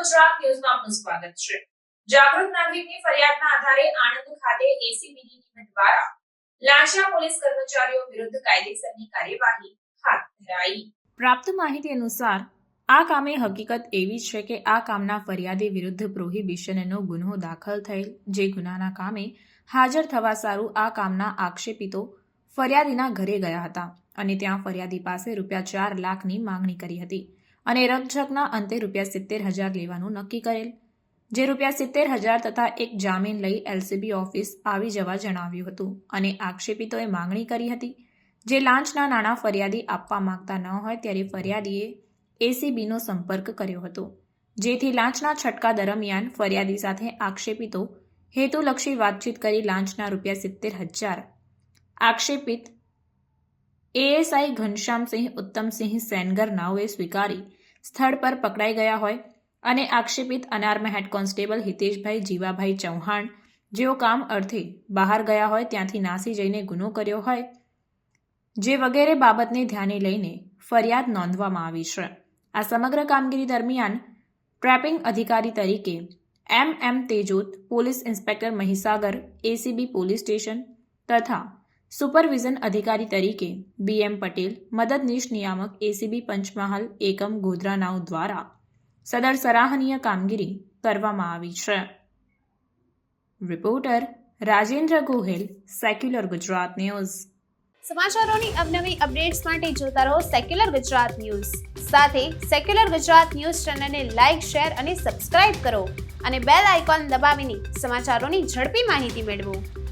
ગુજરાત ન્યૂઝમાં આપનું સ્વાગત છે। જાગૃત નાગરિકની ફરિયાદના આધારે આણંદ ખાતે એસીબીની ટીમ દ્વારા લાંચા પોલીસ કર્મચારીઓ વિરુદ્ધ કાયદેસરની કાર્યવાહી હાથ ધરાઈ। પ્રાપ્ત માહિતી અનુસાર આ કામે હકીકત એવી છે કે આ કામના ફરિયાદી વિરુદ્ધ પ્રોહિબિશનનો ગુનો દાખલ થયેલ, જે ગુનાના કામે હાજર થવા સારું આ કામના આક્ષેપિતો ફરિયાદીના ઘરે ગયા હતા અને ત્યાં ફરિયાદી પાસે ₹4 લાખની માંગણી કરી હતી અને રકઝકના અંતે ₹70,000 લેવાનું નક્કી કરેલ, જે ₹70,000 તથા એક જામીન લઈ એલસીબી ઓફિસ આવી જવા જણાવ્યું હતું અને આક્ષેપિતોએ માંગણી કરી હતી, જે લાંચના નાણાં ફરિયાદી આપવા માંગતા ન હોય ત્યારે ફરિયાદીએ એસીબીનો સંપર્ક કર્યો હતો, જેથી લાંચના છટકા દરમિયાન ફરિયાદી સાથે આક્ષેપિતો હેતુલક્ષી વાતચીત કરી લાંચના ₹70,000 આક્ષેપિત એએસઆઈ ઘનશ્યામસિંહ ઉત્તમસિંહ સેનગર નાઓએ સ્વીકારી સ્થળ પર પકડાઈ ગયા હોય અને આક્ષેપિત અનાર્મ હેડ કોન્સ્ટેબલ હિતેશભાઈ જીવાભાઈ ચૌહાણ, જેઓ કામ અર્થે બહાર ગયા હોય ત્યાંથી નાસી જઈને ગુનો કર્યો હોય, જે વગેરે બાબતને ધ્યાને લઈને ફરિયાદ નોંધવામાં આવી છે। આ સમગ્ર કામગીરી દરમિયાન ટ્રેપિંગ અધિકારી તરીકે એમ તેજોત, police inspector Mahisagar ACB police station તથા સુપરવિઝન અધિકારી તરીકે બીએમ પટેલ, મદદનીશ નિયામક એસીબી પંચમહાલ એકમ ગોધરા નાઓ દ્વારા સદર સરાહનીય કામગીરી કરવામાં આવી છે। Reporter Rajendra Gohil, secular Gujarat news. સમાચારોની અવનવી અપડેટ્સ માટે જોતા રહો સેક્યુલર ગુજરાત ન્યૂઝ। સાથે સેક્યુલર ગુજરાત ન્યૂઝ ચેનલને લાઇક, શેર અને સબસ્ક્રાઇબ કરો અને બેલ આઇકોન દબાવીને સમાચારોની ઝડપી માહિતી મેળવો।